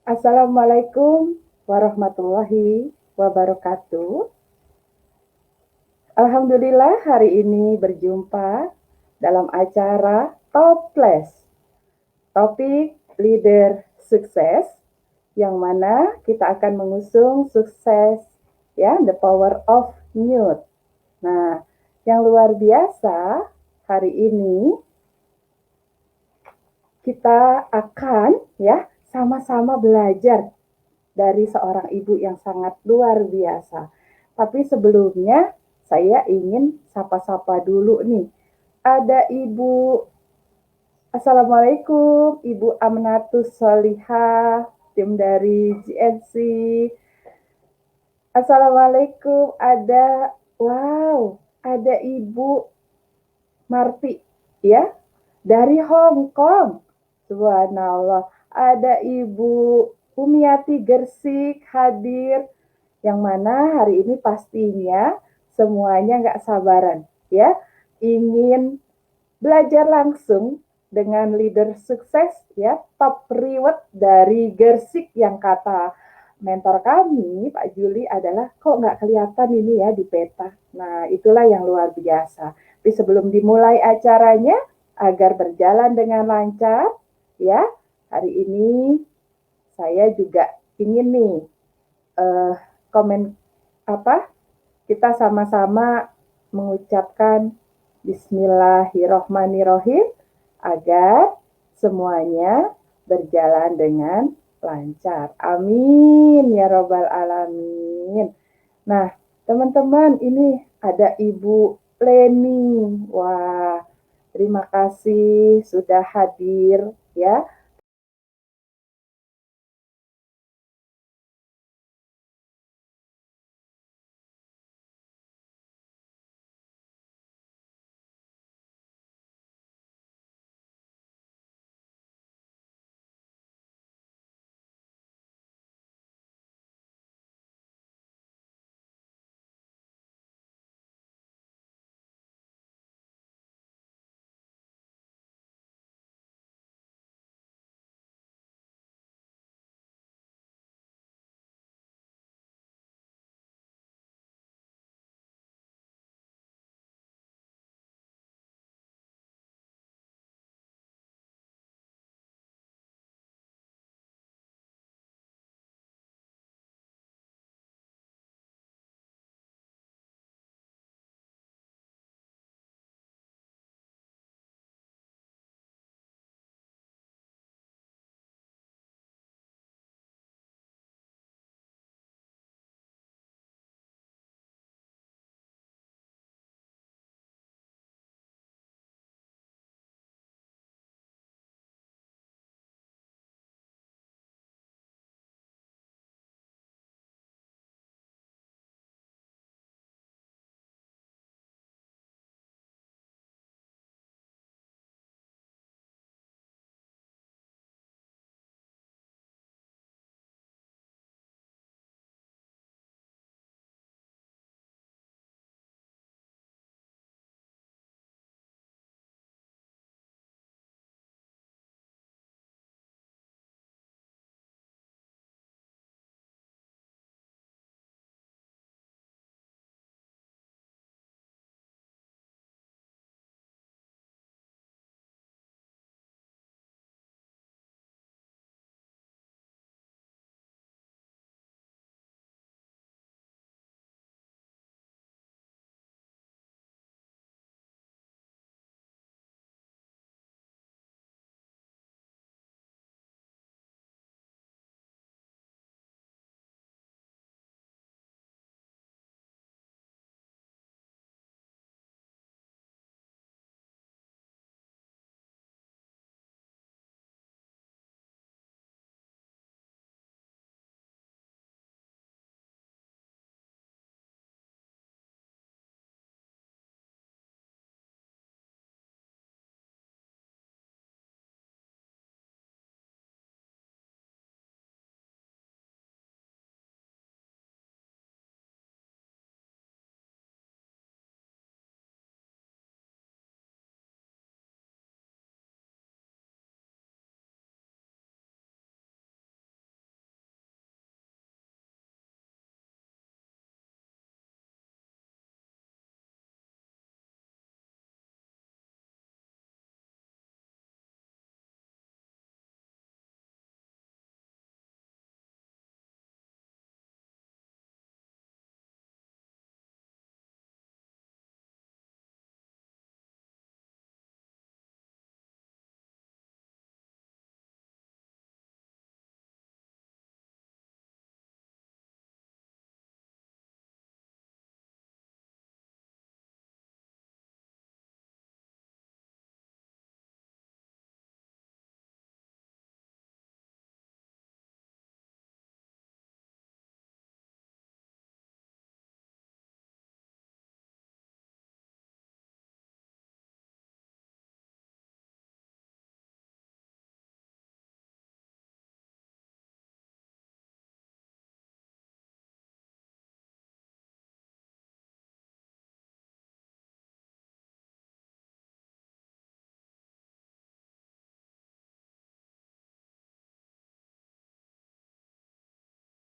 Assalamualaikum warahmatullahi wabarakatuh. Alhamdulillah hari ini berjumpa dalam acara Toples, topik leader sukses, yang mana kita akan mengusung sukses, ya, the power of youth. Nah, yang luar biasa hari ini kita akan, ya, sama-sama belajar dari seorang ibu yang sangat luar biasa. Tapi sebelumnya saya ingin sapa-sapa dulu nih. Ada Ibu, Assalamualaikum, Ibu Amnatus Solihah, tim dari GNC. Assalamualaikum, ada Ibu Marti, ya, dari Hong Kong. Subhanallah, ada Ibu Umiati Gersik hadir, yang mana hari ini pastinya semuanya nggak sabaran, ya, ingin belajar langsung dengan leader sukses, ya, top reward dari Gersik, yang kata mentor kami Pak Juli adalah kok nggak kelihatan ini ya di peta. Nah, itulah yang luar biasa. Tapi sebelum dimulai acaranya, agar berjalan dengan lancar, ya, hari ini saya juga ingin nih uh, komen apa, kita sama-sama mengucapkan Bismillahirrohmanirrohim agar semuanya berjalan dengan lancar. Amin ya robbal alamin. Nah, teman-teman, ini ada Ibu Leni. Wah, terima kasih sudah hadir, ya.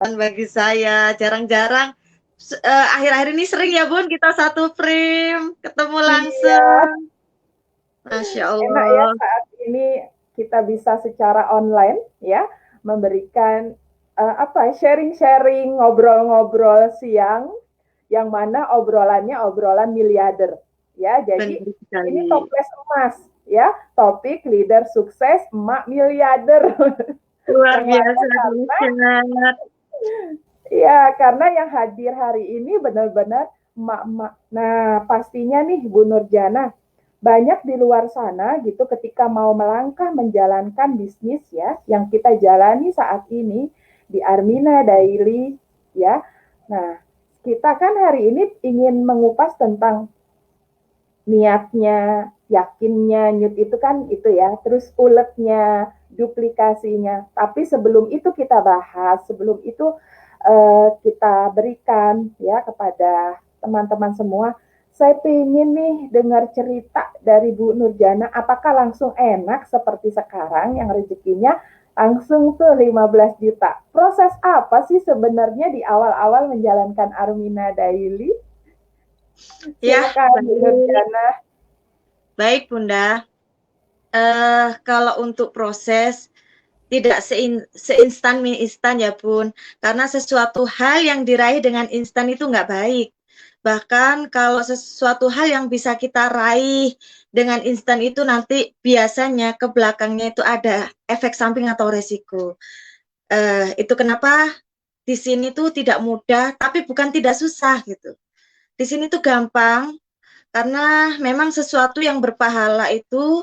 bagi saya. Jarang-jarang akhir-akhir ini sering ya Bun kita satu frame ketemu Iya, langsung. Masya enak ya Allah. saat ini kita bisa secara online ya memberikan sharing-sharing, ngobrol-ngobrol siang yang mana obrolannya obrolan miliarder ya. Jadi Benar ini sekali. toples emas ya, topik leader sukses emak miliarder. Luar Yang mana biasa karena dahsyat. ya, karena yang hadir hari ini benar-benar emak-emak. Nah, pastinya nih Bu Nurjana, banyak di luar sana gitu ketika mau melangkah menjalankan bisnis ya, yang kita jalani saat ini di Armina Daily ya. Nah, kita kan hari ini ingin mengupas tentang niatnya, yakinnya, nyut itu kan itu ya, terus uletnya, duplikasinya. Tapi sebelum itu kita bahas, sebelum itu kita berikan ya kepada teman-teman semua. Saya ingin nih dengar cerita dari Bu Nurjana, apakah langsung enak seperti sekarang yang rezekinya langsung tuh 15 juta. Proses apa sih sebenarnya di awal-awal menjalankan Armina Daily? Ya, Silakan Bu baik. Nurjana. Baik, Bunda. Kalau untuk proses tidak seinstan mie instan ya Bun, karena sesuatu hal yang diraih dengan instan itu nggak baik. Bahkan kalau sesuatu hal yang bisa kita raih dengan instan itu nanti biasanya ke belakangnya itu ada efek samping atau resiko. Itu kenapa di sini tuh tidak mudah, tapi bukan tidak susah gitu. Di sini tuh gampang, karena memang sesuatu yang berpahala itu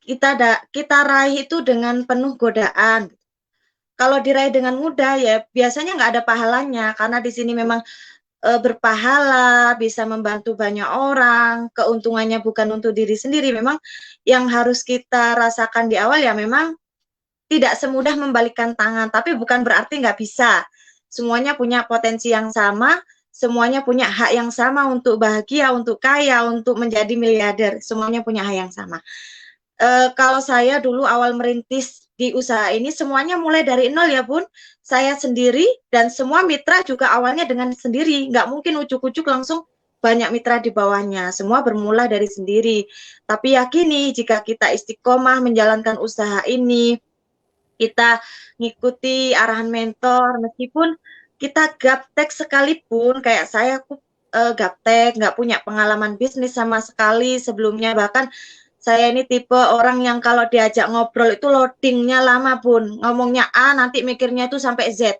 kita raih itu dengan penuh godaan. Kalau diraih dengan mudah ya biasanya nggak ada pahalanya karena di sini memang berpahala, bisa membantu banyak orang, keuntungannya bukan untuk diri sendiri. Memang yang harus kita rasakan di awal ya memang tidak semudah membalikkan tangan, tapi bukan berarti nggak bisa. Semuanya punya potensi yang sama, semuanya punya hak yang sama untuk bahagia, untuk kaya, untuk menjadi miliarder. Semuanya punya hak yang sama. Kalau saya dulu awal merintis di usaha ini semuanya mulai dari nol ya Bun. Saya sendiri dan semua mitra juga awalnya dengan sendiri. Nggak mungkin ujuk-ujuk langsung banyak mitra di bawahnya. Semua bermula dari sendiri. Tapi yakini jika kita istiqomah menjalankan usaha ini, kita ngikuti arahan mentor, meskipun kita gaptek sekalipun, kayak saya gaptek, nggak punya pengalaman bisnis sama sekali sebelumnya, bahkan saya ini tipe orang yang kalau diajak ngobrol itu loadingnya lama Bun, ngomongnya A nanti mikirnya itu sampai Z,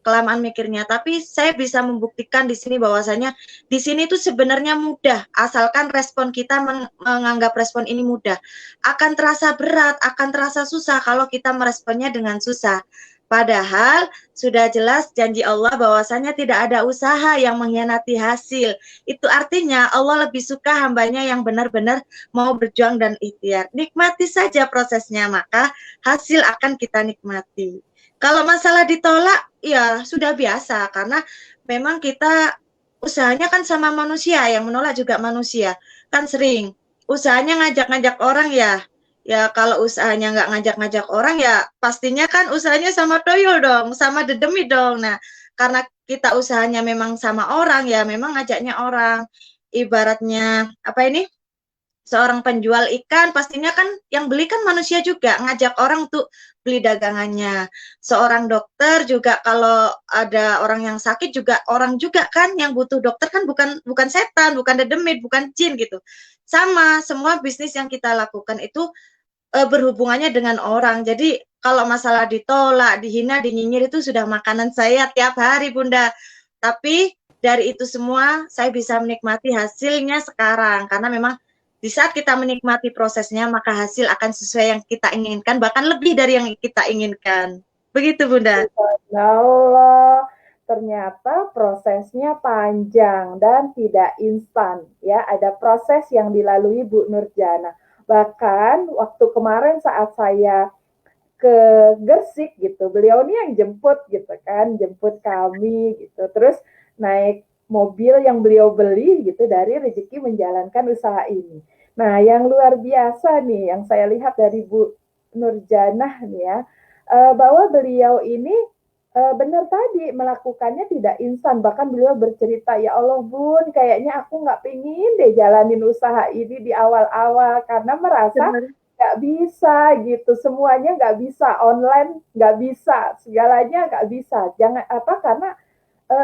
kelamaan mikirnya. Tapi saya bisa membuktikan di sini bahwasanya di sini itu sebenarnya mudah, asalkan respon kita menganggap respon ini mudah. Akan terasa berat, akan terasa susah kalau kita meresponnya dengan susah. Padahal sudah jelas janji Allah bahwasanya tidak ada usaha yang mengkhianati hasil. Itu artinya Allah lebih suka hambanya yang benar-benar mau berjuang dan ikhtiar. Nikmati saja prosesnya, maka hasil akan kita nikmati. Kalau masalah ditolak, ya sudah biasa, karena memang kita usahanya kan sama manusia, yang menolak juga manusia. Kan sering, usahanya ngajak-ngajak orang ya, ya kalau usahanya nggak ngajak-ngajak orang ya pastinya kan usahanya sama toyol dong, sama dedemi dong. Nah, karena kita usahanya memang sama orang ya memang ngajaknya orang. Ibaratnya apa ini? Seorang penjual ikan pastinya kan yang beli kan manusia juga, ngajak orang untuk beli dagangannya. Seorang dokter juga kalau ada orang yang sakit juga orang juga kan yang butuh dokter kan bukan bukan setan, bukan dedemit, bukan jin gitu. Sama, semua bisnis yang kita lakukan itu berhubungannya dengan orang. Jadi kalau masalah ditolak, dihina, dinyinyir itu sudah makanan saya tiap hari, Bunda. Tapi dari itu semua saya bisa menikmati hasilnya sekarang karena memang di saat kita menikmati prosesnya maka hasil akan sesuai yang kita inginkan bahkan lebih dari yang kita inginkan. Begitu, Bunda. Allah, ternyata prosesnya panjang dan tidak instan. Ya, ada proses yang dilalui Bu Nurjana. Bahkan waktu kemarin saat saya ke Gersik gitu, beliau nih yang jemput gitu kan, jemput kami gitu. Terus naik mobil yang beliau beli gitu dari rezeki menjalankan usaha ini. Nah, yang luar biasa nih yang saya lihat dari Bu Nurjana nih ya, bahwa beliau ini benar tadi, melakukannya tidak instan. Bahkan beliau bercerita, ya Allah Bun, kayaknya aku nggak pengen deh jalanin usaha ini di awal-awal karena merasa Benar. nggak bisa gitu, semuanya nggak bisa, online nggak bisa, segalanya nggak bisa. Jangan apa karena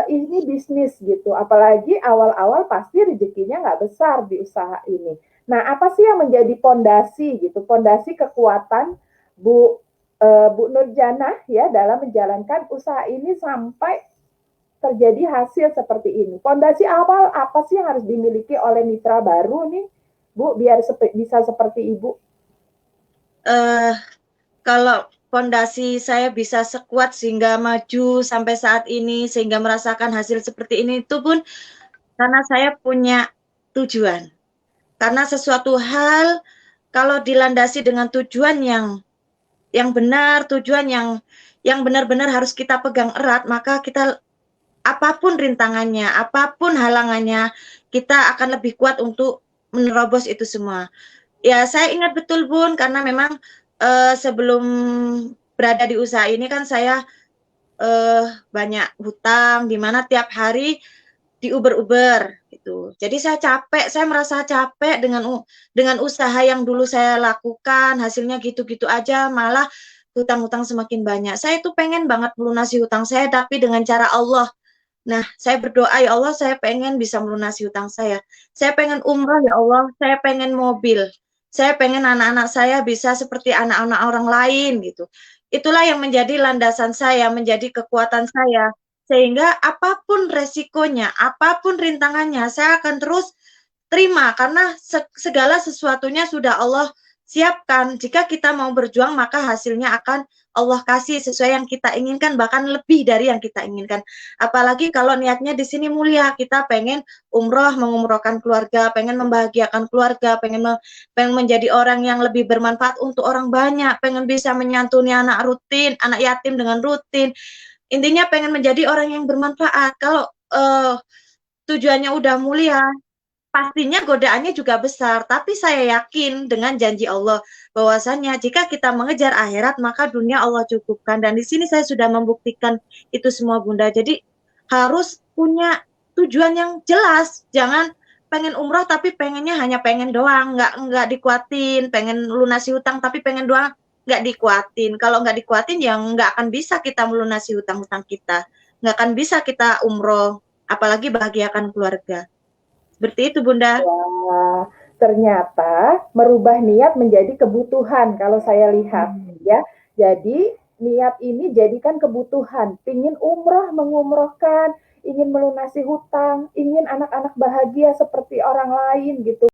ini bisnis gitu, apalagi awal-awal pasti rezekinya nggak besar di usaha ini. Nah, apa sih yang menjadi pondasi gitu, pondasi kekuatan Bu Bu Nurjana ya dalam menjalankan usaha ini sampai terjadi hasil seperti ini. Pondasi awal apa sih yang harus dimiliki oleh mitra baru nih, Bu, biar bisa seperti Ibu? Eh, Kalau fondasi saya bisa sekuat sehingga maju sampai saat ini, sehingga merasakan hasil seperti ini, itu pun karena saya punya tujuan. Karena sesuatu hal kalau dilandasi dengan tujuan yang benar, tujuan yang benar-benar harus kita pegang erat, maka kita apapun rintangannya, apapun halangannya, kita akan lebih kuat untuk menerobos itu semua. Ya, saya ingat betul Bun, karena memang sebelum berada di usaha ini kan saya banyak hutang, di mana tiap hari diuber-uber gitu. Jadi saya capek, saya merasa capek dengan usaha yang dulu saya lakukan, hasilnya gitu-gitu aja, malah hutang-hutang semakin banyak. Saya itu pengen banget melunasi hutang saya, tapi dengan cara Allah. Nah, saya berdoa, ya Allah, saya pengen bisa melunasi hutang saya. Saya pengen umrah, ya Allah, saya pengen mobil. Saya pengen anak-anak saya bisa seperti anak-anak orang lain gitu. Itulah yang menjadi landasan saya, menjadi kekuatan saya. Sehingga apapun resikonya, apapun rintangannya, saya akan terus terima karena segala sesuatunya sudah Allah siapkan. Jika kita mau berjuang, maka hasilnya akan Allah kasih sesuai yang kita inginkan, bahkan lebih dari yang kita inginkan. Apalagi kalau niatnya di sini mulia, kita pengen umroh, mengumrohkan keluarga, pengen membahagiakan keluarga, pengen menjadi orang yang lebih bermanfaat untuk orang banyak, pengen bisa menyantuni anak rutin, anak yatim dengan rutin. Intinya pengen menjadi orang yang bermanfaat. Kalau tujuannya udah mulia, pastinya godaannya juga besar, tapi saya yakin dengan janji Allah bahwasannya jika kita mengejar akhirat maka dunia Allah cukupkan, dan di sini saya sudah membuktikan itu semua Bunda. Jadi harus punya tujuan yang jelas, jangan pengen umroh tapi pengennya hanya pengen doang, nggak dikuatin, pengen lunasi hutang tapi pengen doang, nggak dikuatin. Kalau nggak dikuatin ya nggak akan bisa kita melunasi hutang-hutang kita, nggak akan bisa kita umroh, apalagi bahagiakan keluarga. Seperti itu, Bunda. Wah, ternyata merubah niat menjadi kebutuhan kalau saya lihat ya. Jadi niat ini jadikan kebutuhan. Ingin umroh mengumrohkan, ingin melunasi hutang, ingin anak-anak bahagia seperti orang lain gitu.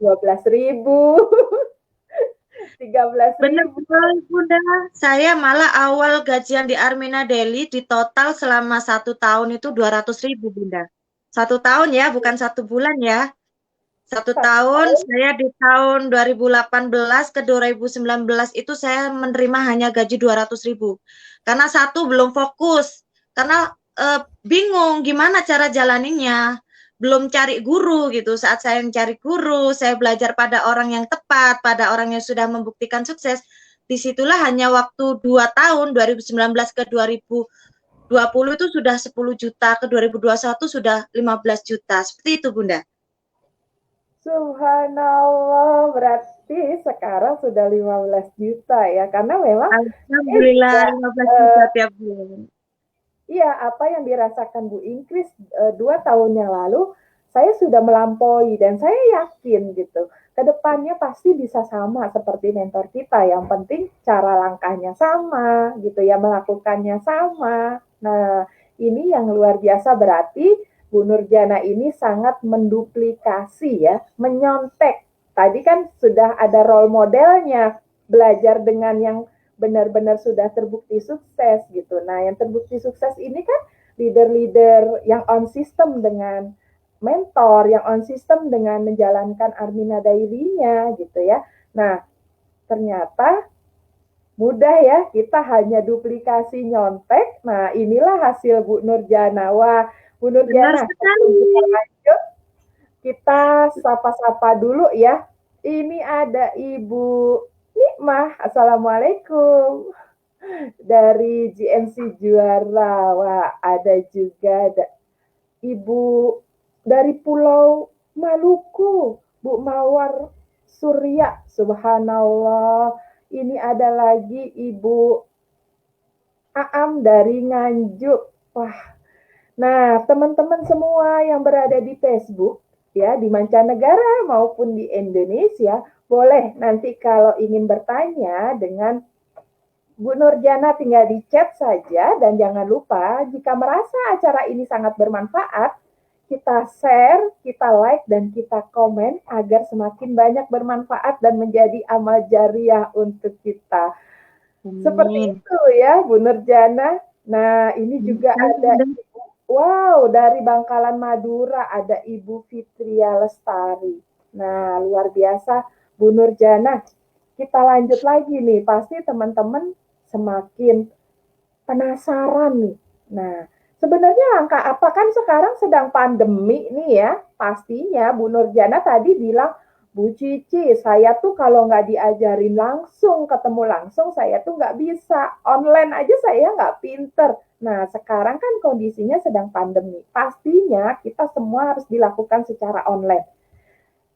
12.000, 13.000. Benar-benar Bunda, saya malah awal gajian di Armina Daily di total selama 1 tahun itu 200.000 Bunda. 1 tahun ya, bukan 1 bulan ya. 1 tahun, saya di tahun 2018 ke 2019 itu saya menerima hanya gaji 200.000. Karena satu, belum fokus. Karena bingung gimana cara jalaninya. Belum cari guru gitu. Saat saya mencari guru, saya belajar pada orang yang tepat, pada orang yang sudah membuktikan sukses. Disitulah hanya waktu 2 tahun, 2019 ke 2020 itu sudah 10 juta, ke 2021 sudah 15 juta. Seperti itu Bunda. Subhanallah, berarti sekarang sudah 15 juta ya, karena memang Alhamdulillah 15 juta tiap bulan. Iya, apa yang dirasakan Bu Ingkris 2 tahun yang lalu, saya sudah melampaui dan saya yakin gitu, kedepannya pasti bisa sama seperti mentor kita. Yang penting cara langkahnya sama gitu ya, melakukannya sama. Nah, ini yang luar biasa, berarti Bu Nurjana ini sangat menduplikasi ya, menyontek. Tadi kan sudah ada role modelnya, belajar dengan yang benar-benar sudah terbukti sukses gitu. Nah, yang terbukti sukses ini kan leader-leader yang on system dengan mentor, yang on system dengan menjalankan Armina Daily-nya gitu ya. Nah, ternyata mudah ya, kita hanya duplikasi nyontek. Nah, inilah hasil Bu Nurjana. Wah, Bu Nurjana, kita lanjut, kita sapa-sapa dulu ya. Ini ada Ibu Nikmah, Assalamualaikum. Dari GMC Juara. Wah, ada juga Ibu dari Pulau Maluku, Bu Mawar Surya. Subhanallah. Ini ada lagi Ibu Aam dari Nganjuk. Wah. Nah, teman-teman semua yang berada di Facebook, ya, di mancanegara maupun di Indonesia, boleh nanti kalau ingin bertanya dengan Bu Nurjana tinggal di chat saja, dan jangan lupa jika merasa acara ini sangat bermanfaat, kita share, kita like, dan kita komen agar semakin banyak bermanfaat dan menjadi amal jariah untuk kita. Seperti itu ya Bu Nurjana. Nah, ini juga ada Ibu, wow, dari Bangkalan Madura ada Ibu Fitria Lestari. Nah, luar biasa Bu Nurjana. Kita lanjut lagi nih, pasti teman-teman semakin penasaran nih. Nah, sebenarnya langkah apa, kan sekarang sedang pandemi nih ya, pastinya Bu Nurjana tadi bilang, Bu Cici, saya tuh kalau nggak diajarin langsung, ketemu langsung, saya tuh nggak bisa. Online aja saya nggak pinter. Nah, sekarang kan kondisinya sedang pandemi. Pastinya kita semua harus dilakukan secara online.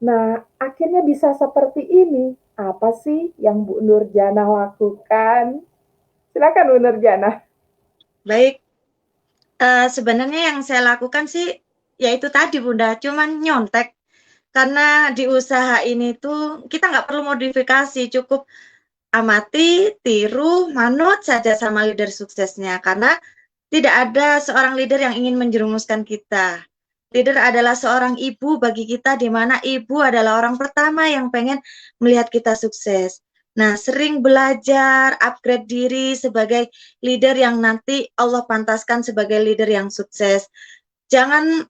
Nah, akhirnya bisa seperti ini. Apa sih yang Bu Nurjana lakukan? Silakan Bu Nurjana. Baik, sebenarnya yang saya lakukan sih, yaitu tadi Bunda, cuman nyontek. Karena di usaha ini tuh kita nggak perlu modifikasi, cukup amati, tiru, manut saja sama leader suksesnya. Karena tidak ada seorang leader yang ingin menjerumuskan kita. Leader adalah seorang ibu bagi kita, di mana ibu adalah orang pertama yang pengen melihat kita sukses. Nah, sering belajar, upgrade diri sebagai leader yang nanti Allah pantaskan sebagai leader yang sukses. Jangan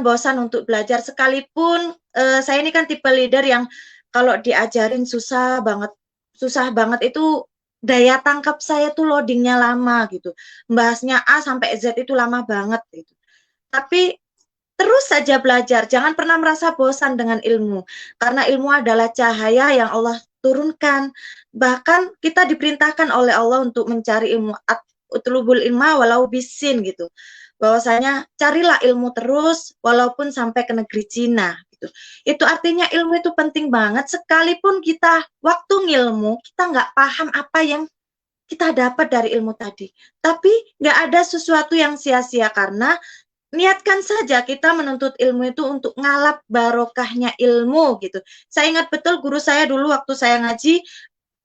bosan untuk belajar, sekalipun saya ini kan tipe leader yang kalau diajarin susah banget itu daya tangkap saya tuh loadingnya lama gitu. Membahasnya A sampai Z itu lama banget gitu. Tapi terus saja belajar, jangan pernah merasa bosan dengan ilmu, karena ilmu adalah cahaya yang Allah turunkan. Bahkan kita diperintahkan oleh Allah untuk mencari ilmu, utlubul ilma walau bisin gitu. Bahwasanya carilah ilmu terus walaupun sampai ke negeri Cina gitu. Itu artinya ilmu itu penting banget, sekalipun kita waktu ngilmu kita nggak paham apa yang kita dapat dari ilmu tadi. Tapi nggak ada sesuatu yang sia-sia, karena niatkan saja kita menuntut ilmu itu untuk ngalap barokahnya ilmu gitu. Saya ingat betul guru saya dulu waktu saya ngaji,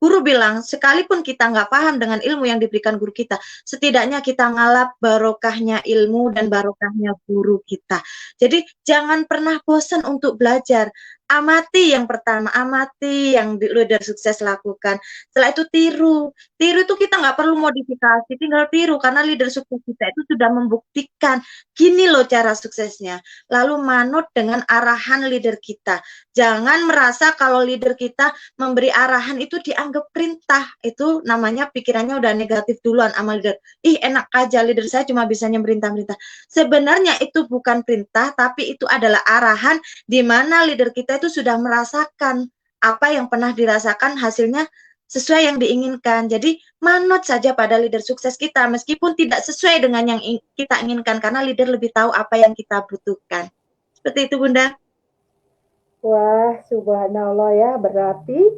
guru bilang, sekalipun kita nggak paham dengan ilmu yang diberikan guru kita, setidaknya kita ngalap barokahnya ilmu dan barokahnya guru kita. Jadi jangan pernah bosan untuk belajar. amati yang pertama, amati yang leader sukses lakukan. Setelah itu tiru. Tiru itu kita nggak perlu modifikasi, tinggal tiru karena leader sukses kita itu sudah membuktikan gini loh cara suksesnya. Lalu manut dengan arahan leader kita. Jangan merasa kalau leader kita memberi arahan itu dianggap perintah. Itu namanya pikirannya udah negatif duluan sama leader. Ih, enak aja leader saya cuma bisanya merintah-merintah. Sebenarnya itu bukan perintah, tapi itu adalah arahan di mana leader kita itu sudah merasakan apa yang pernah dirasakan, hasilnya sesuai yang diinginkan. Jadi manut saja pada leader sukses kita meskipun tidak sesuai dengan yang kita inginkan karena leader lebih tahu apa yang kita butuhkan. Seperti itu, Bunda. Wah, subhanallah ya, berarti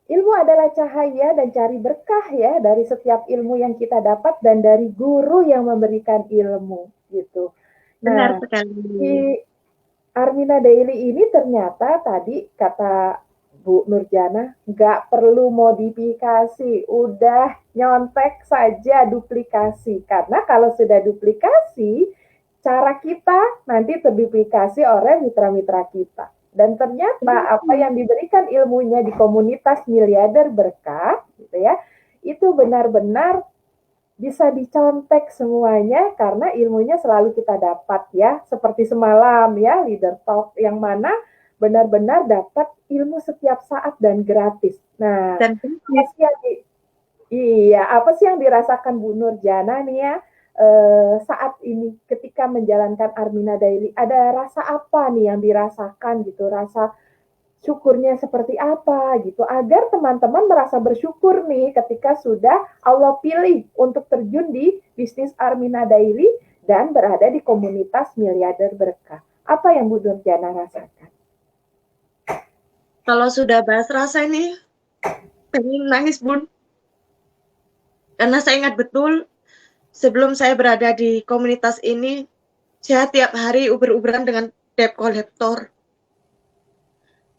ilmu adalah cahaya dan cari berkah ya dari setiap ilmu yang kita dapat dan dari guru yang memberikan ilmu gitu. Benar Nah, sekali. si Armina Daily ini ternyata tadi kata Bu Nurjana nggak perlu modifikasi, udah nyontek saja duplikasi. Karena kalau sudah duplikasi, cara kita nanti terduplikasi oleh mitra-mitra kita. Dan ternyata apa yang diberikan ilmunya di komunitas miliarder berkah, gitu ya, itu benar-benar bisa dicontek semuanya karena ilmunya selalu kita dapat ya. Seperti semalam ya, leader talk yang mana benar-benar dapat ilmu setiap saat dan gratis. Nah, Dan apa sih yang iya, apa sih yang dirasakan Bu Nurjana nih ya saat ini ketika menjalankan Armina Daily? Ada rasa apa nih yang dirasakan gitu? Rasa syukurnya seperti apa gitu agar teman-teman merasa bersyukur nih ketika sudah Allah pilih untuk terjun di bisnis Armina Daily dan berada di komunitas miliarder berkah. Apa yang Bu Nurjana rasakan? kalau sudah bahas rasa ini pengen nangis, Bun. Karena saya ingat betul sebelum saya berada di komunitas ini, saya tiap hari uber-uberan dengan debt collector.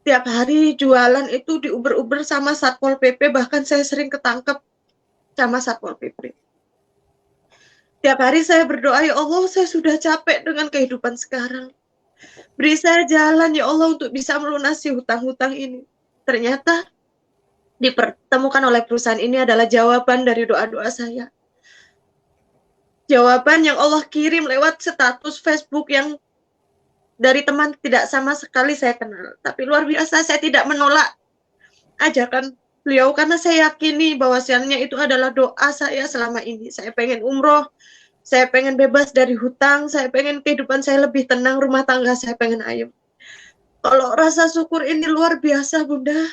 Tiap hari jualan itu diuber-uber sama Satpol PP, bahkan saya sering ketangkep sama Satpol PP. Tiap hari saya berdoa, ya Allah, saya sudah capek dengan kehidupan sekarang. Beri saya jalan, ya Allah, untuk bisa melunasi hutang-hutang ini. Ternyata dipertemukan oleh perusahaan ini adalah jawaban dari doa-doa saya. Jawaban yang Allah kirim lewat status Facebook yang dari teman tidak sama sekali saya kenal. Tapi luar biasa, saya tidak menolak ajakan beliau karena saya yakini bahwasannya itu adalah doa saya selama ini. Saya pengen umroh, saya pengen bebas dari hutang, saya pengen kehidupan saya lebih tenang, rumah tangga saya pengen ayem. Kalau rasa syukur ini luar biasa, Bunda.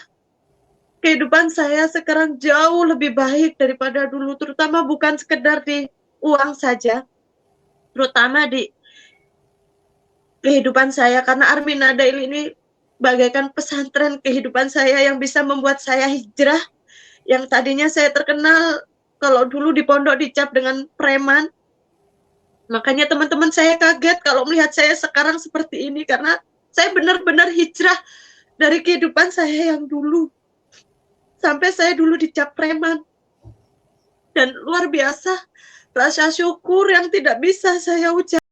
Kehidupan saya sekarang jauh lebih baik daripada dulu, terutama bukan sekedar di uang saja, terutama di kehidupan saya karena Armina Daily ini bagaikan pesantren kehidupan saya yang bisa membuat saya hijrah. Yang tadinya saya terkenal kalau dulu di pondok dicap dengan preman. Makanya teman-teman saya kaget kalau melihat saya sekarang seperti ini karena saya benar-benar hijrah dari kehidupan saya yang dulu. Sampai saya dulu dicap preman. Dan luar biasa rasa syukur yang tidak bisa saya ucapkan.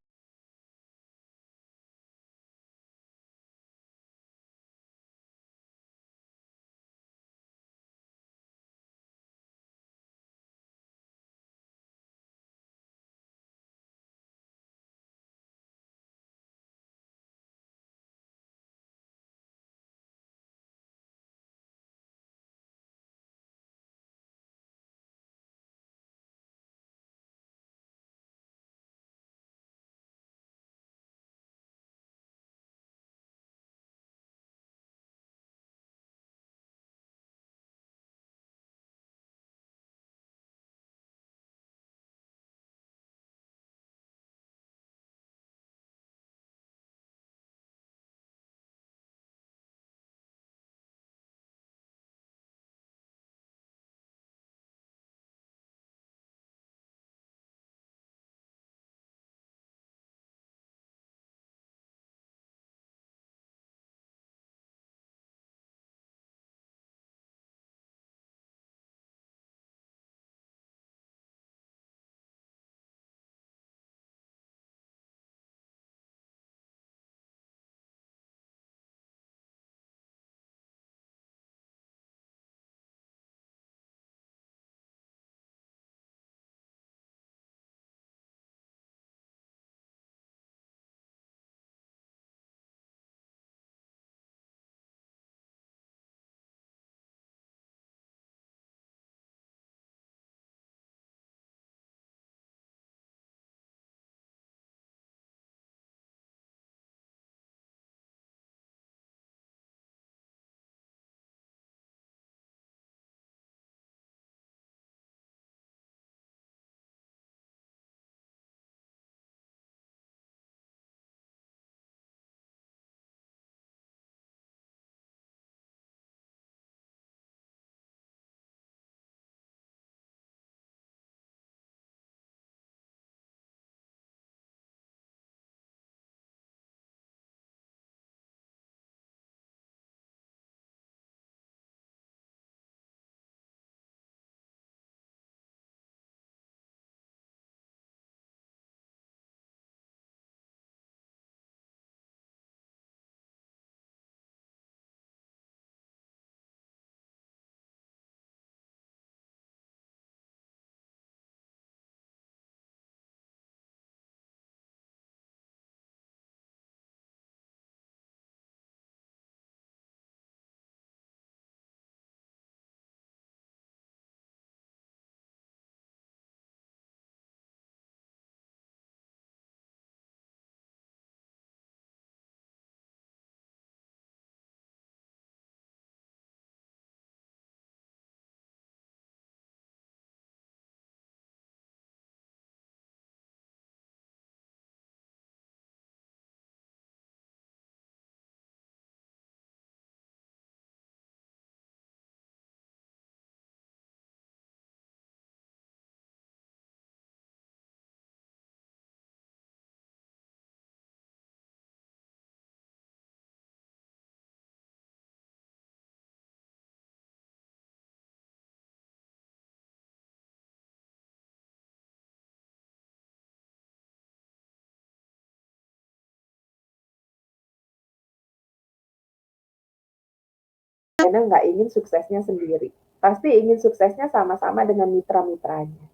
Karena nggak ingin suksesnya sendiri. Pasti ingin suksesnya sama-sama dengan mitra-mitranya.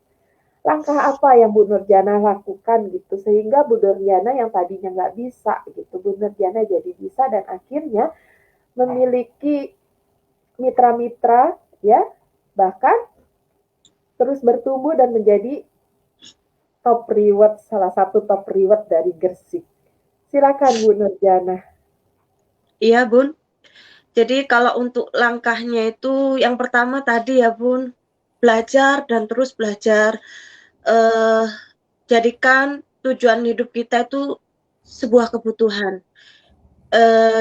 Langkah apa yang Bu Nurjana lakukan gitu sehingga Bu Nurjana yang tadinya nggak bisa gitu, Bu Nurjana jadi bisa dan akhirnya memiliki mitra-mitra ya, bahkan terus bertumbuh dan menjadi top reward, salah satu top reward dari Gersik. Silakan Bu Nurjana. Iya, Bun. Jadi kalau untuk langkahnya itu yang pertama tadi ya, Bun, belajar dan terus belajar. Jadikan tujuan hidup kita itu sebuah kebutuhan.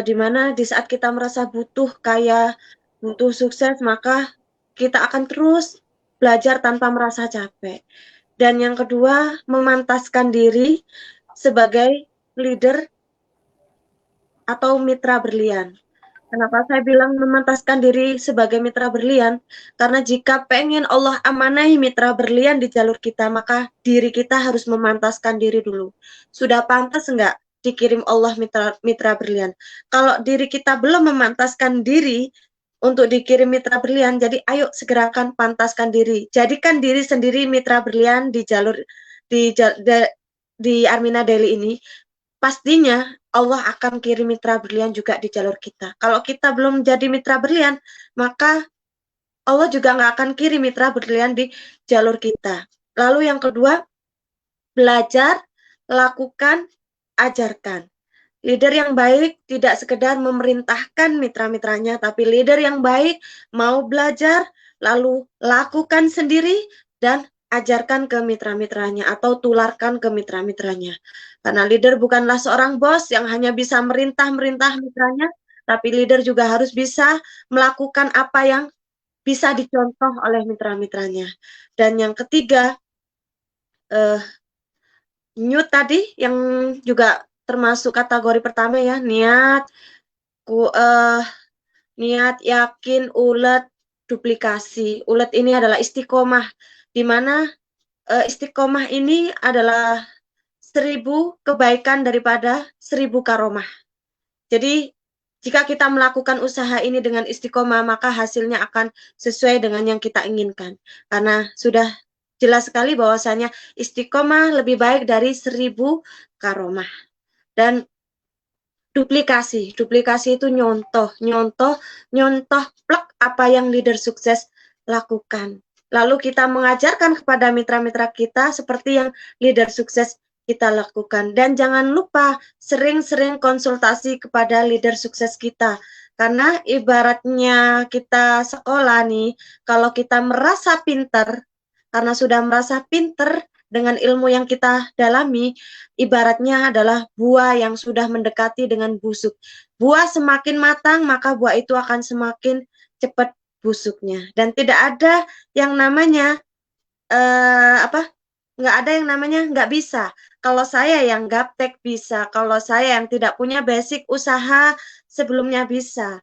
Di mana di saat kita merasa butuh kaya, butuh sukses, maka kita akan terus belajar tanpa merasa capek. Dan yang kedua, memantaskan diri sebagai leader atau mitra berlian. Kenapa saya bilang memantaskan diri sebagai mitra berlian? Karena jika pengen Allah amanahi mitra berlian di jalur kita, maka diri kita harus memantaskan diri dulu. Sudah pantas enggak dikirim Allah mitra berlian? Kalau diri kita belum memantaskan diri untuk dikirim mitra berlian, jadi ayo segerakan pantaskan diri. Jadikan diri sendiri mitra berlian di jalur di Armina Daily ini. Pastinya Allah akan kirim mitra berlian juga di jalur kita. Kalau kita belum jadi mitra berlian, maka Allah juga nggak akan kirim mitra berlian di jalur kita. Lalu yang kedua, belajar, lakukan, ajarkan. Leader yang baik tidak sekedar memerintahkan mitra-mitranya, tapi leader yang baik mau belajar, lalu lakukan sendiri, dan ajarkan ke mitra-mitranya atau tularkan ke mitra-mitranya. Karena leader bukanlah seorang bos yang hanya bisa merintah-merintah mitranya, tapi leader juga harus bisa melakukan apa yang bisa dicontoh oleh mitra-mitranya. Dan yang ketiga, Newt tadi yang juga termasuk kategori pertama ya, niat, niat, yakin, ulet, duplikasi. Ulet ini adalah istiqomah, di mana istiqomah ini adalah 1000 kebaikan daripada 1000 karomah. Jadi jika kita melakukan usaha ini dengan istiqomah, maka hasilnya akan sesuai dengan yang kita inginkan. Karena sudah jelas sekali bahwasanya istiqomah lebih baik dari 1000 karomah. Dan duplikasi itu nyontoh, plek apa yang leader sukses lakukan. Lalu kita mengajarkan kepada mitra-mitra kita seperti yang leader sukses kita lakukan. Dan jangan lupa sering-sering konsultasi kepada leader sukses kita. Karena ibaratnya kita sekolah nih, kalau kita merasa pinter, karena sudah merasa pinter dengan ilmu yang kita dalami, ibaratnya adalah buah yang sudah mendekati dengan busuk. Buah semakin matang, maka buah itu akan semakin cepat busuknya. Dan tidak ada yang namanya nggak ada yang namanya nggak bisa. Kalau saya yang gaptek bisa, kalau saya yang tidak punya basic usaha sebelumnya bisa.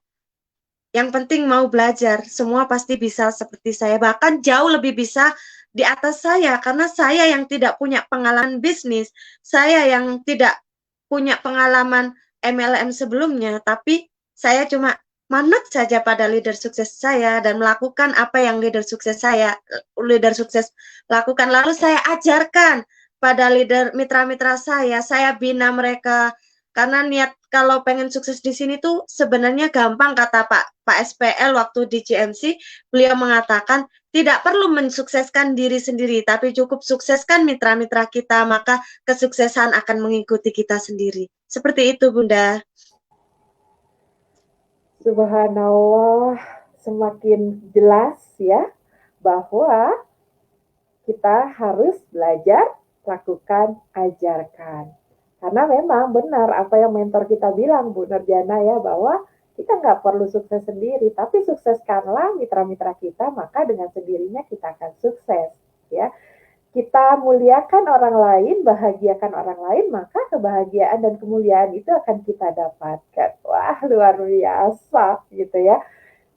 Yang penting mau belajar, semua pasti bisa seperti saya, bahkan jauh lebih bisa di atas saya, karena saya yang tidak punya pengalaman bisnis, saya yang tidak punya pengalaman MLM sebelumnya, tapi saya cuma manut saja pada leader sukses saya dan melakukan apa yang leader sukses lakukan. Lalu saya ajarkan pada leader mitra-mitra saya bina mereka. Karena niat kalau pengen sukses di sini tuh sebenarnya gampang, kata Pak SPL waktu di GMC, beliau mengatakan tidak perlu mensukseskan diri sendiri, tapi cukup sukseskan mitra-mitra kita, maka kesuksesan akan mengikuti kita sendiri. Seperti itu, Bunda. Subhanallah, semakin jelas ya bahwa kita harus belajar, lakukan, ajarkan. Karena memang benar apa yang mentor kita bilang, Bu Nurjana ya, bahwa kita nggak perlu sukses sendiri, tapi sukseskanlah mitra-mitra kita, maka dengan sendirinya kita akan sukses. Ya, kita muliakan orang lain, bahagiakan orang lain, maka kebahagiaan dan kemuliaan itu akan kita dapatkan. Wah, luar biasa gitu ya.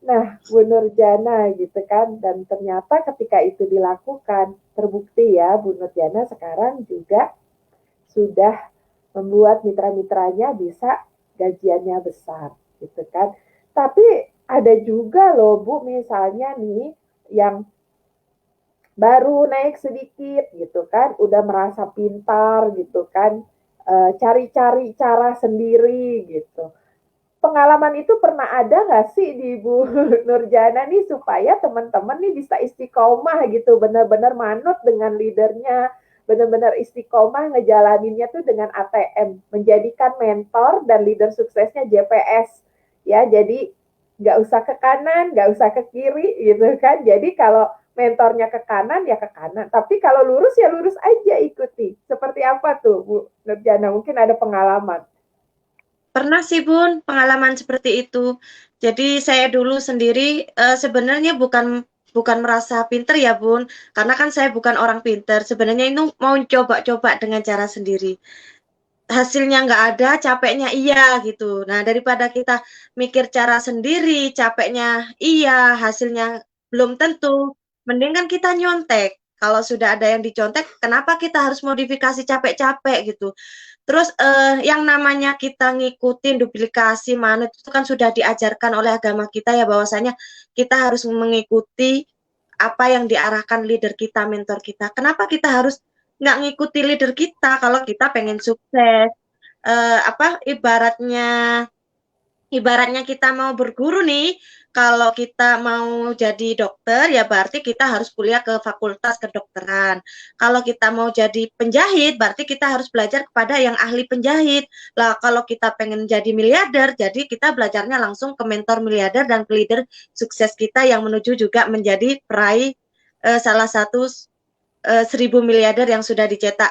Nah, Bu Nurjana gitu kan, dan ternyata ketika itu dilakukan, terbukti ya Bu Nurjana sekarang juga sudah membuat mitra-mitranya bisa gajiannya besar gitu kan. Tapi ada juga loh Bu, misalnya nih yang baru naik sedikit gitu kan, udah merasa pintar gitu kan, cari-cari cara sendiri gitu. Pengalaman itu pernah ada nggak sih di Bu Nurjana nih supaya teman-teman nih bisa istiqomah gitu, benar-benar manut dengan leadernya, benar-benar istiqomah ngejalaninnya tuh dengan ATM, menjadikan mentor dan leader suksesnya JPS ya, jadi nggak usah ke kanan, nggak usah ke kiri gitu kan. Jadi kalau mentornya ke kanan ya ke kanan, tapi kalau lurus ya lurus aja ikuti. Seperti apa tuh Bu Nurjana? Mungkin ada pengalaman. Pernah sih Bun, pengalaman seperti itu. Jadi saya dulu sendiri sebenarnya bukan bukan merasa pinter ya Bun, karena kan saya bukan orang pinter. Sebenarnya itu mau coba-coba dengan cara sendiri. Hasilnya nggak ada, capeknya iya gitu. Nah, daripada kita mikir cara sendiri, capeknya iya, hasilnya belum tentu, mending kan kita nyontek. Kalau sudah ada yang dicontek, kenapa kita harus modifikasi capek-capek gitu. Terus yang namanya kita ngikutin duplikasi manut itu kan sudah diajarkan oleh agama kita ya bahwasanya kita harus mengikuti apa yang diarahkan leader kita, mentor kita. Kenapa kita harus nggak ngikuti leader kita kalau kita pengen sukses? Apa ibaratnya kita mau berguru nih, kalau kita mau jadi dokter ya berarti kita harus kuliah ke fakultas kedokteran. Kalau kita mau jadi penjahit berarti kita harus belajar kepada yang ahli penjahit. Lah kalau kita pengen jadi miliarder, jadi kita belajarnya langsung ke mentor miliarder dan ke leader sukses kita yang menuju juga menjadi peraih salah satu 1.000 miliarder yang sudah dicetak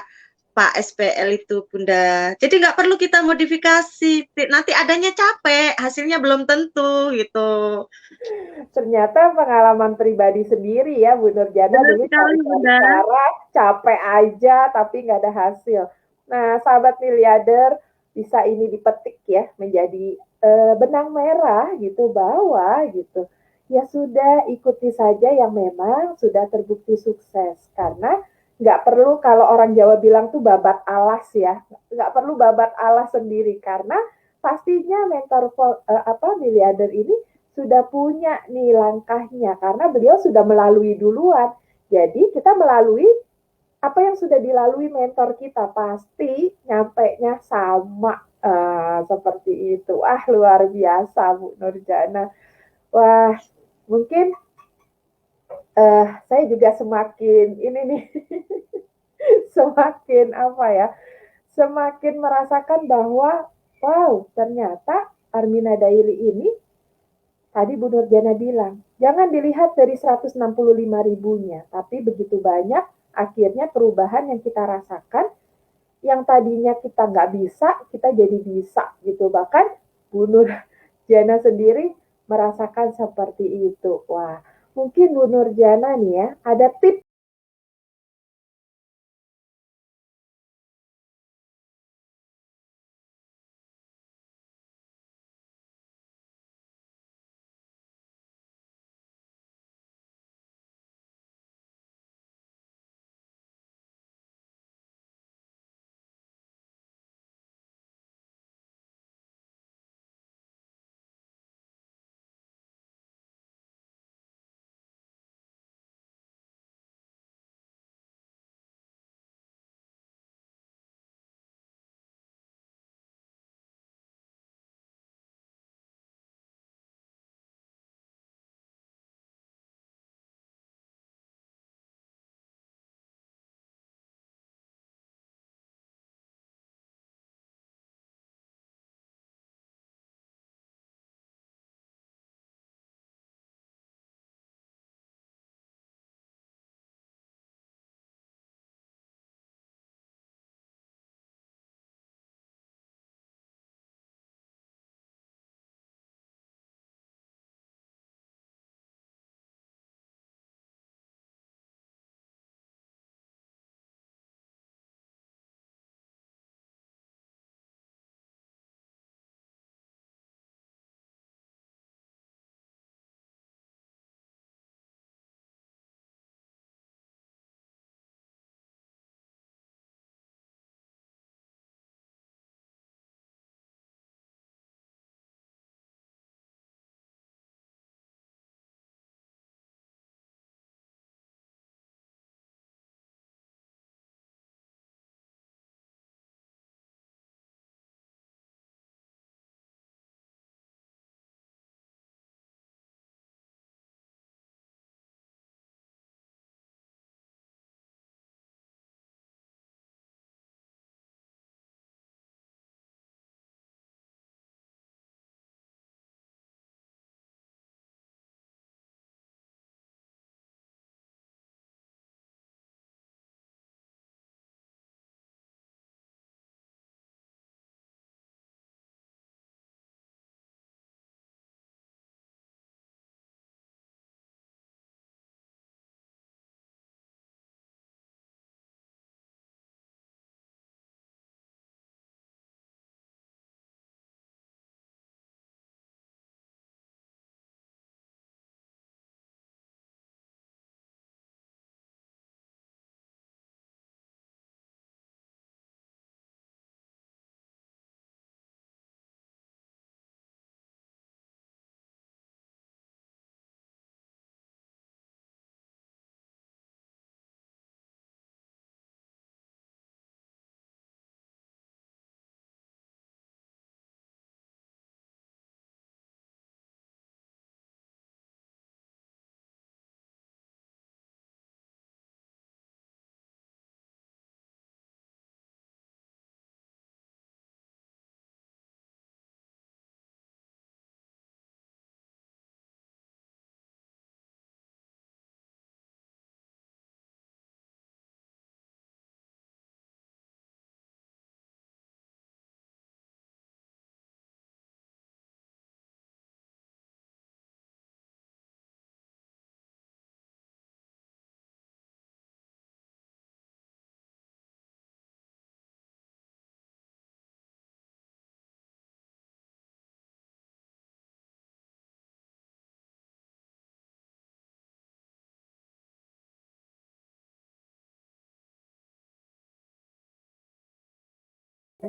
Pak SPL itu Bunda. Jadi nggak perlu kita modifikasi. Nanti adanya capek, hasilnya belum tentu gitu. Ternyata pengalaman pribadi sendiri ya Bu Nurjana, Benar dulu sekali cari-cari Bunda. cara, capek aja tapi nggak ada hasil. Nah, sahabat miliarder, bisa ini dipetik ya menjadi benang merah gitu, bahwa gitu. Ya sudah, ikuti saja yang memang sudah terbukti sukses. Karena nggak perlu, kalau orang Jawa bilang tuh babat alas ya, nggak perlu babat alas sendiri, karena pastinya mentor miliarder ini sudah punya nih langkahnya, karena beliau sudah melalui duluan. Jadi kita melalui apa yang sudah dilalui mentor kita, pasti nyampe-nya sama. Seperti itu. Luar biasa Bu Nurjana. Wah, mungkin saya juga semakin ini nih, semakin apa ya, semakin merasakan bahwa wow, ternyata Armina Daily ini, tadi Bu Nurjana bilang, jangan dilihat dari 165 ribunya, tapi begitu banyak akhirnya perubahan yang kita rasakan, yang tadinya kita nggak bisa, kita jadi bisa gitu. Bahkan Bu Nurjana sendiri merasakan seperti itu. Wah, mungkin Bu Nurjana nih ya, ada tips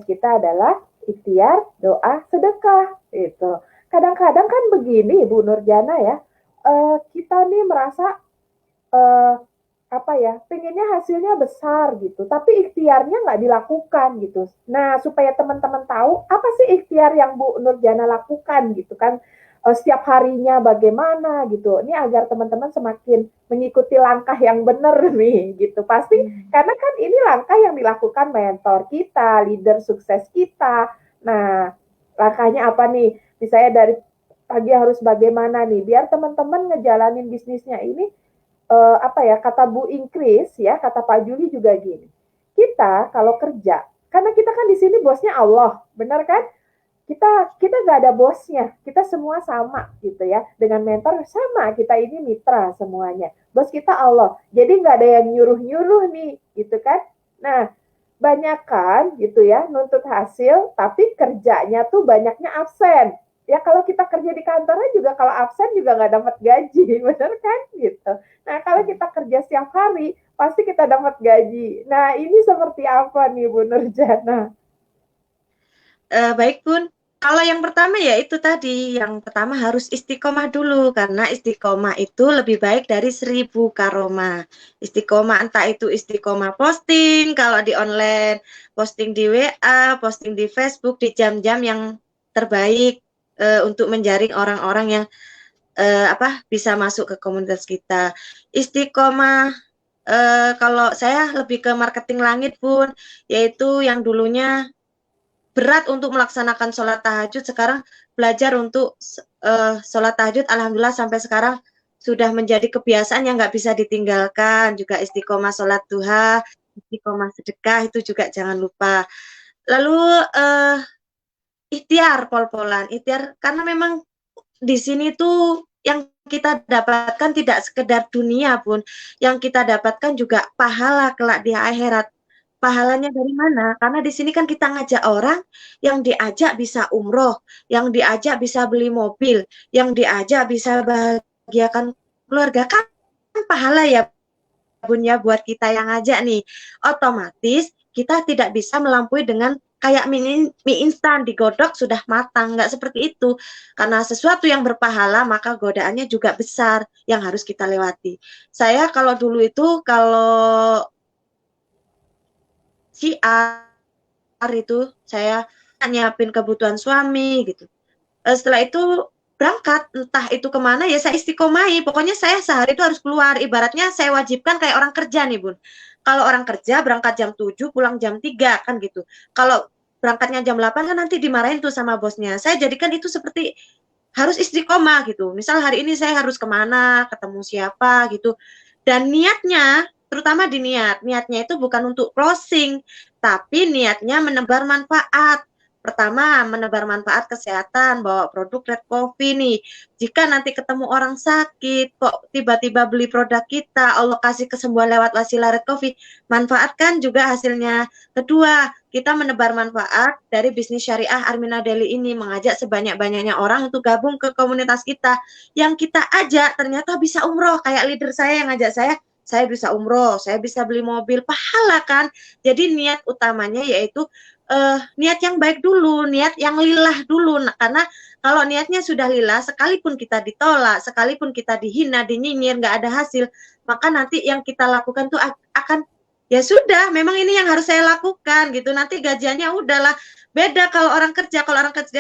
kita adalah ikhtiar, doa, sedekah. Itu. Kadang-kadang kan begini, Bu Nurjana ya, kita nih merasa eh, apa ya, pengennya hasilnya besar gitu, tapi ikhtiarnya nggak dilakukan gitu. Nah, supaya teman-teman tahu apa sih ikhtiar yang Bu Nurjana lakukan gitu kan, setiap harinya bagaimana gitu. Ini agar teman-teman semakin mengikuti langkah yang benar nih gitu. Pasti karena kan ini langkah yang dilakukan mentor kita, leader sukses kita. Nah, langkahnya apa nih? Misalnya dari pagi harus bagaimana nih biar teman-teman ngejalanin bisnisnya ini apa ya, kata Bu Ingkris ya, kata Pak Juli juga gini. Kita kalau kerja, karena kita kan di sini bosnya Allah, benar kan? Kita nggak ada bosnya, kita semua sama gitu ya. Dengan mentor sama, kita ini mitra semuanya. Bos kita Allah, jadi nggak ada yang nyuruh-nyuruh nih, gitu kan? Nah, banyak kan gitu ya nuntut hasil, tapi kerjanya tuh banyaknya absen. Ya kalau kita kerja di kantornya juga kalau absen juga nggak dapat gaji, benar kan gitu. Nah kalau kita kerja setiap hari pasti kita dapat gaji. Nah ini seperti apa nih Bu Nurjana? Baik Bun, kalau yang pertama ya itu tadi, yang pertama harus istiqomah dulu, karena istiqomah itu lebih baik dari 1000 karomah. Istiqomah entah itu istiqomah posting, kalau di online, posting di WA, posting di Facebook, di jam-jam yang terbaik untuk menjaring orang-orang yang bisa masuk ke komunitas kita. Istiqomah, kalau saya lebih ke marketing langit Bun, yaitu yang dulunya berat untuk melaksanakan sholat tahajud, sekarang belajar untuk sholat tahajud, alhamdulillah sampai sekarang sudah menjadi kebiasaan yang nggak bisa ditinggalkan. Juga istiqomah sholat duha, istiqomah sedekah itu juga jangan lupa. Lalu ikhtiar pol-polan, ikhtiar karena memang di sini tuh yang kita dapatkan tidak sekedar dunia pun, yang kita dapatkan juga pahala kelak di akhirat. Pahalanya dari mana? Karena di sini kan kita ngajak orang, yang diajak bisa umroh, yang diajak bisa beli mobil, yang diajak bisa bahagiakan keluarga, kan pahala ya Bun ya buat kita yang ngajak nih. Otomatis kita tidak bisa melampaui dengan kayak mie instan digodok sudah matang, nggak seperti itu. Karena sesuatu yang berpahala maka godaannya juga besar yang harus kita lewati. Saya kalau dulu itu kalau siar itu saya nyiapin kebutuhan suami gitu. Setelah itu berangkat, entah itu kemana ya saya istiqomahi. Pokoknya saya sehari itu harus keluar. Ibaratnya saya wajibkan kayak orang kerja nih Bun. Kalau orang kerja berangkat jam 7, pulang jam 3 kan gitu. Kalau berangkatnya jam 8 kan nanti dimarahin tuh sama bosnya. Saya jadikan itu seperti harus istiqomah gitu. Misal hari ini saya harus kemana, ketemu siapa gitu. Dan niatnya, terutama di niatnya itu bukan untuk closing, tapi niatnya menebar manfaat. Pertama, menebar manfaat kesehatan, bawa produk Red Coffee nih. Jika nanti ketemu orang sakit, kok tiba-tiba beli produk kita, Allah kasih kesembuhan lewat wasilah Red Coffee, manfaatkan juga hasilnya. Kedua, kita menebar manfaat dari bisnis syariah Armina Daily ini, mengajak sebanyak-banyaknya orang untuk gabung ke komunitas kita. Yang kita ajak ternyata bisa umroh, kayak leader saya yang ngajak saya bisa umroh, saya bisa beli mobil, pahala kan. Jadi niat utamanya yaitu niat yang baik dulu, niat yang lillah dulu. Nah, karena kalau niatnya sudah lillah, sekalipun kita ditolak, sekalipun kita dihina, dinyinyir, nggak ada hasil, maka nanti yang kita lakukan tuh akan ya sudah, memang ini yang harus saya lakukan gitu. Nanti gajiannya udahlah beda kalau orang kerja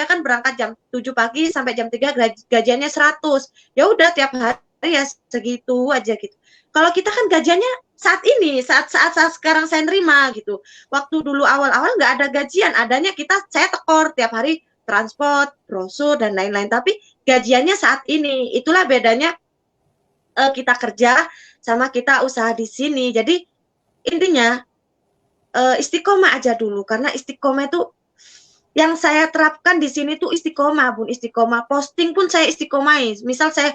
kan berangkat jam 7 pagi sampai jam 3 gajiannya 100. Ya udah tiap hari ya segitu aja gitu. Kalau kita kan gajiannya saat ini, saat sekarang saya nerima gitu. Waktu dulu awal-awal nggak ada gajian, adanya saya tekor tiap hari transport, brosur dan lain-lain. Tapi gajiannya saat ini, itulah bedanya kita kerja sama kita usaha di sini. Jadi intinya istiqomah aja dulu, karena istiqomah itu yang saya terapkan di sini tuh istiqomah Bun, istiqomah posting pun saya istiqomahi. Misal saya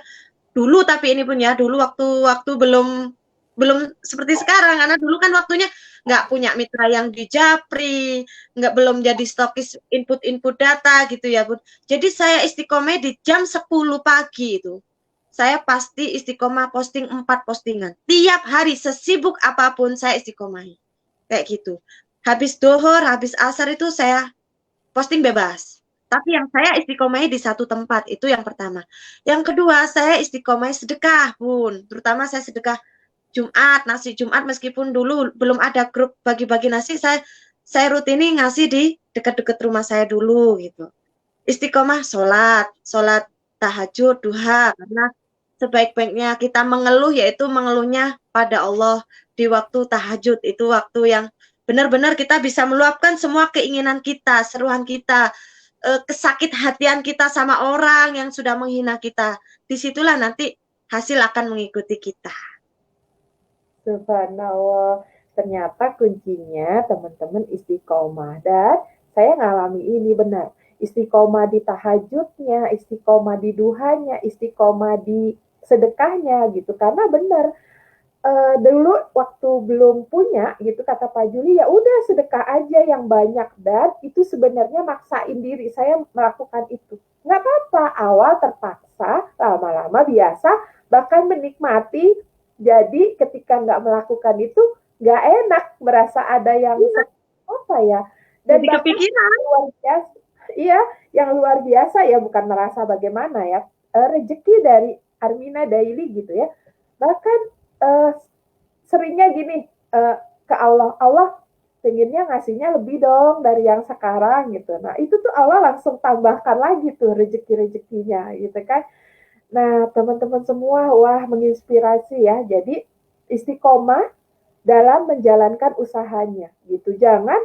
dulu, tapi ini pun ya dulu waktu belum seperti sekarang, karena dulu kan waktunya nggak punya mitra yang di Japri, nggak belum jadi stokis input data gitu ya Bun. Jadi saya istiqomah di jam 10 pagi itu. Saya pasti istiqomah posting 4 postingan. Tiap hari sesibuk apapun saya istiqomahi. Kayak gitu. habis dohor, habis asar itu saya posting bebas. Tapi yang saya istiqomahnya di satu tempat, itu yang pertama. Yang kedua, saya istiqomah sedekah, Bun. Terutama saya sedekah Jumat, nasi Jumat meskipun dulu belum ada grup bagi-bagi nasi, saya rutini ngasih di dekat-dekat rumah saya dulu gitu. Istiqomah sholat tahajud, duha, karena sebaik-baiknya kita mengeluh yaitu mengeluhnya pada Allah di waktu tahajud. Itu waktu yang benar-benar kita bisa meluapkan semua keinginan kita, seruan kita, kesakit hatian kita sama orang yang sudah menghina kita. Disitulah nanti hasil akan mengikuti kita. Subhanallah. Ternyata kuncinya teman-teman istiqomah. Dan saya ngalami ini benar. Istiqomah di tahajudnya, istiqomah di duhanya, istiqomah di sedekahnya gitu. Karena benar, dulu waktu belum punya gitu kata Pak Juli, ya udah sedekah aja yang banyak, dan itu sebenarnya maksain diri saya melakukan itu. Nggak apa-apa, awal terpaksa, lama-lama biasa, bahkan menikmati. Jadi ketika nggak melakukan itu nggak enak, merasa ada yang apa ya, dan Jadi bahkan kepikiran. luar biasa. Iya, yang luar biasa ya, bukan merasa bagaimana ya, rezeki dari Armina Daily gitu ya, bahkan uh, seringnya gini, ke Allah, Allah pengennya ngasihnya lebih dong dari yang sekarang gitu. Nah itu tuh Allah langsung tambahkan lagi tuh rezeki-rezekinya gitu kan. Nah teman-teman semua, wah menginspirasi ya. Jadi istiqomah dalam menjalankan usahanya gitu. Jangan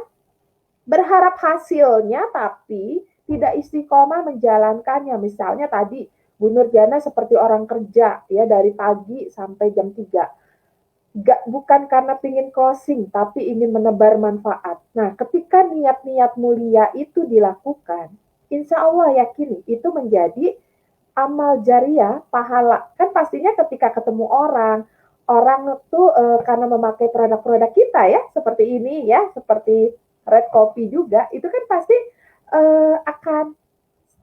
berharap hasilnya tapi tidak istiqomah menjalankannya. Misalnya tadi Bu Nurjana seperti orang kerja ya dari pagi sampai jam 3, bukan karena ingin closing, tapi ingin menebar manfaat. Nah, ketika niat-niat mulia itu dilakukan, insya Allah yakin itu menjadi amal jariah, pahala. Kan pastinya ketika ketemu orang, orang itu karena memakai produk-produk kita ya, seperti ini ya, seperti Red Coffee juga, itu kan pasti akan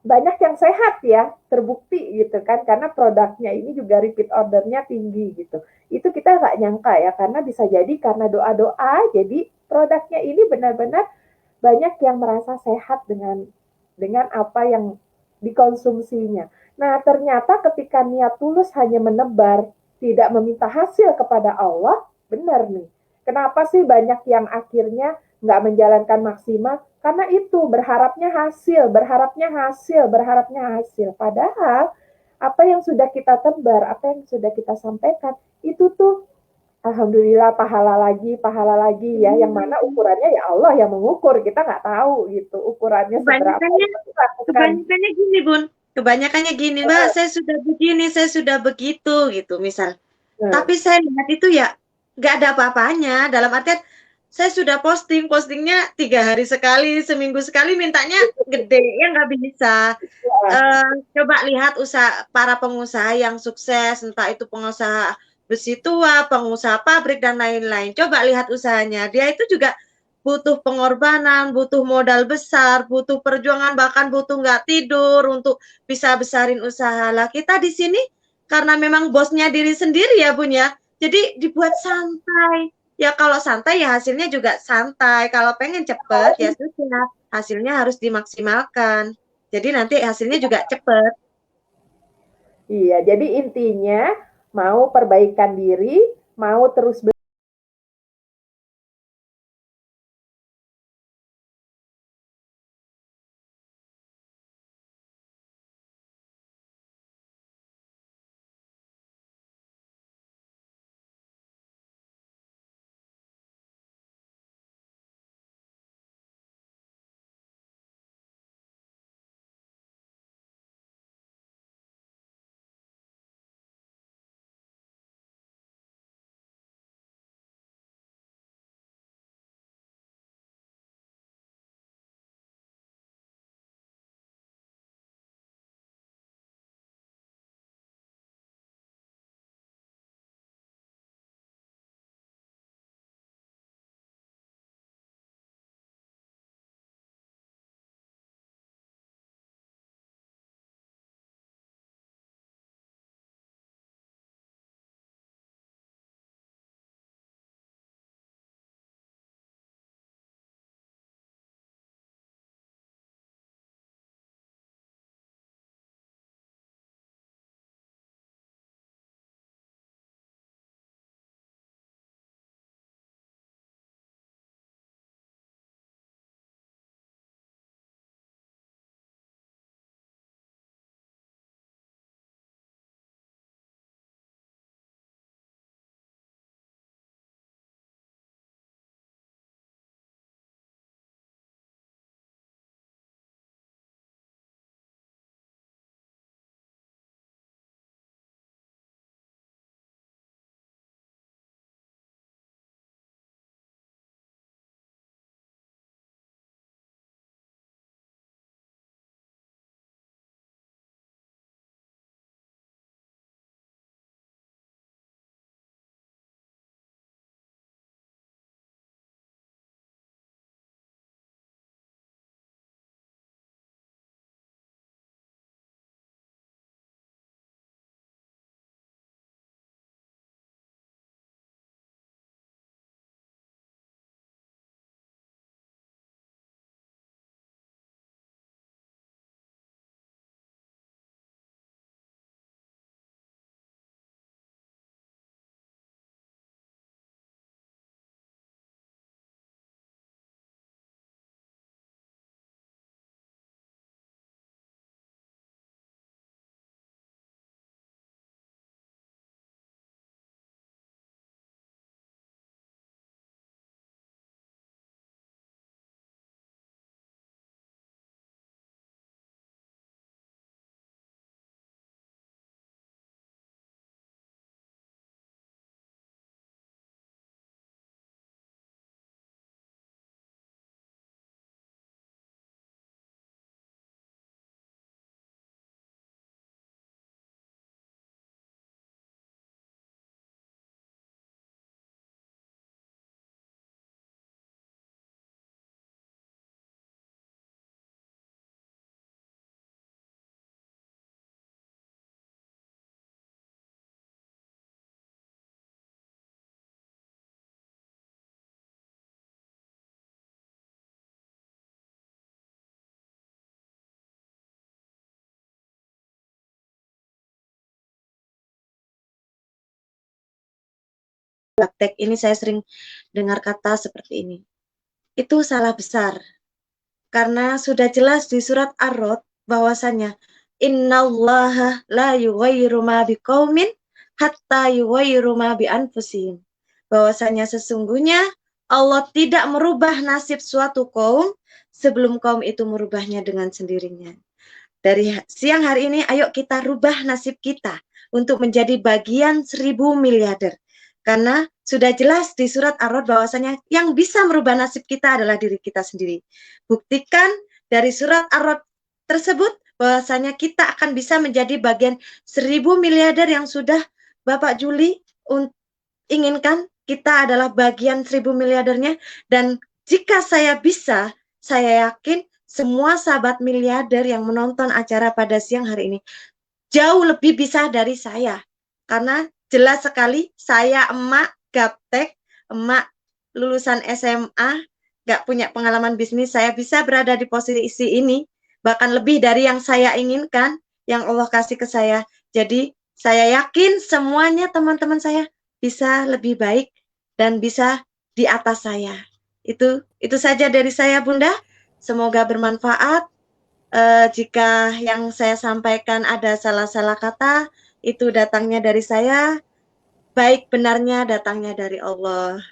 banyak yang sehat ya, terbukti gitu kan, karena produknya ini juga repeat ordernya tinggi gitu. Itu kita nggak nyangka ya, karena bisa jadi karena doa-doa, jadi produknya ini benar-benar banyak yang merasa sehat dengan apa yang dikonsumsinya. Nah, ternyata ketika niat tulus hanya menebar, tidak meminta hasil kepada Allah, benar nih. Kenapa sih banyak yang akhirnya nggak menjalankan maksimal? Karena itu berharapnya hasil, berharapnya hasil, berharapnya hasil. Padahal apa yang sudah kita tebar, apa yang sudah kita sampaikan, itu tuh alhamdulillah pahala lagi ya, yang mana ukurannya ya Allah yang mengukur, kita nggak tahu gitu ukurannya seberapa Kebanyakannya itu dilakukan. kebanyakannya gini, Bun. Kebanyakannya gini, Mbak, saya sudah begini, saya sudah begitu gitu, misal. Nah, Tapi saya lihat itu ya nggak ada apa-apanya. Dalam artian saya sudah postingnya 3 hari sekali, seminggu sekali, mintanya gede ya nggak bisa. ya, Coba lihat usaha para pengusaha yang sukses, entah itu pengusaha besi tua, pengusaha pabrik dan lain-lain. Coba lihat usahanya. Dia itu juga butuh pengorbanan, butuh modal besar, butuh perjuangan, bahkan butuh nggak tidur untuk bisa besarin usaha. Lah kita di sini karena memang bosnya diri sendiri ya Bun ya. Jadi dibuat santai. Ya kalau santai ya hasilnya juga santai. Kalau pengen cepet ya sudah, hasilnya harus dimaksimalkan. Jadi nanti hasilnya juga cepet. iya, jadi intinya mau perbaikan diri, mau terus praktek ini saya sering dengar kata seperti ini. Itu salah besar. Karena sudah jelas di surat Ar-Rod bahwasanya innallaha la yughayyiru ma biqaumin hatta yughayyiru ma bi anfusihim. Bahwasanya sesungguhnya Allah tidak merubah nasib suatu kaum sebelum kaum itu merubahnya dengan sendirinya. Dari siang hari ini, ayo kita rubah nasib kita untuk menjadi bagian 1000 miliarder. Karena sudah jelas di surat Ar-Rod bahwasanya yang bisa merubah nasib kita adalah diri kita sendiri. Buktikan dari surat Ar-Rod tersebut bahwasanya kita akan bisa menjadi bagian 1000 miliarder yang sudah Bapak Juli inginkan. Kita adalah bagian 1000 miliardernya, dan jika saya bisa, saya yakin semua sahabat miliarder yang menonton acara pada siang hari ini jauh lebih bisa dari saya. Karena jelas sekali saya emak gaptek, emak lulusan SMA, gak punya pengalaman bisnis, saya bisa berada di posisi ini, bahkan lebih dari yang saya inginkan, yang Allah kasih ke saya. Jadi saya yakin semuanya teman-teman saya bisa lebih baik dan bisa di atas saya. Itu saja dari saya, Bunda. Semoga bermanfaat. Jika yang saya sampaikan ada salah-salah kata, itu datangnya dari saya, baik benarnya datangnya dari Allah.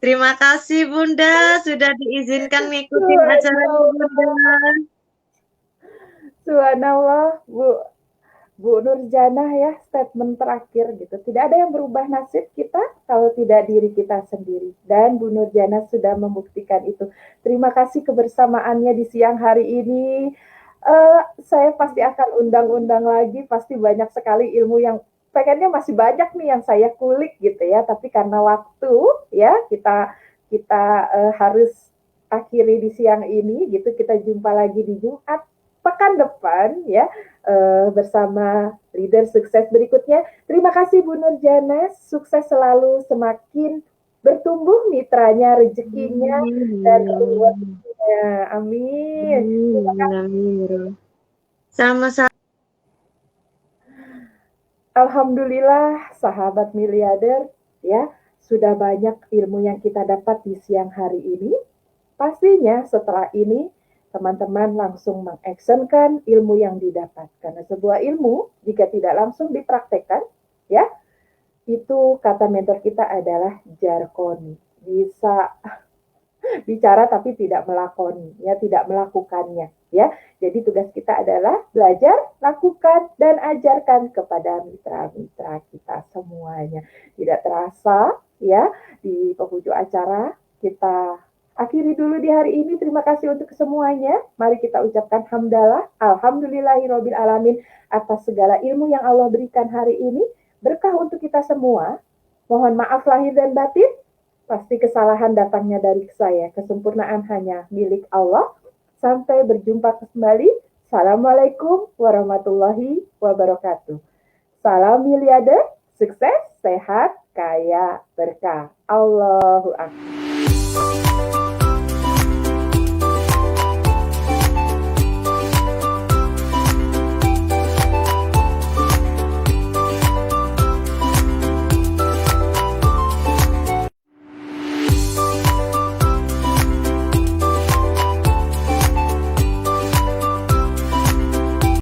Terima kasih Bunda, sudah diizinkan mengikuti acara Bunda. Subhanallah, Bu Nurjanah ya, statement terakhir gitu. Tidak ada yang berubah nasib kita kalau tidak diri kita sendiri. Dan Bu Nurjanah sudah membuktikan itu. Terima kasih kebersamaannya di siang hari ini. Saya pasti akan undang-undang lagi, pasti banyak sekali ilmu yang pengennya masih banyak nih yang saya kulik gitu ya. Tapi karena waktu ya kita harus akhiri di siang ini gitu. Kita jumpa lagi di Jumat pekan depan ya, bersama leader sukses berikutnya. Terima kasih Bu Nurjana, sukses selalu, semakin bertumbuh mitranya, rezekinya, dan rewardnya. Amin. Sama-sama. Alhamdulillah sahabat miliarder ya, sudah banyak ilmu yang kita dapat di siang hari ini. Pastinya setelah ini teman-teman langsung mengactionkan ilmu yang didapat. Karena sebuah ilmu, jika tidak langsung dipraktekkan, ya, itu kata mentor kita adalah jargon. Bisa bicara tapi tidak melakoni, ya, tidak melakukannya, ya. Jadi tugas kita adalah belajar, lakukan, dan ajarkan kepada mitra-mitra kita semuanya. Tidak terasa, ya, di penghujung acara kita akhiri dulu di hari ini. Terima kasih untuk semuanya. Mari kita ucapkan hamdalah, alhamdulillahirabbil alamin atas segala ilmu yang Allah berikan hari ini. Berkah untuk kita semua. Mohon maaf lahir dan batin. Pasti kesalahan datangnya dari saya. Kesempurnaan hanya milik Allah. Sampai berjumpa kembali. Assalamualaikum warahmatullahi wabarakatuh. Salam miliarder, sukses, sehat, kaya, berkah. Allahu Akbar.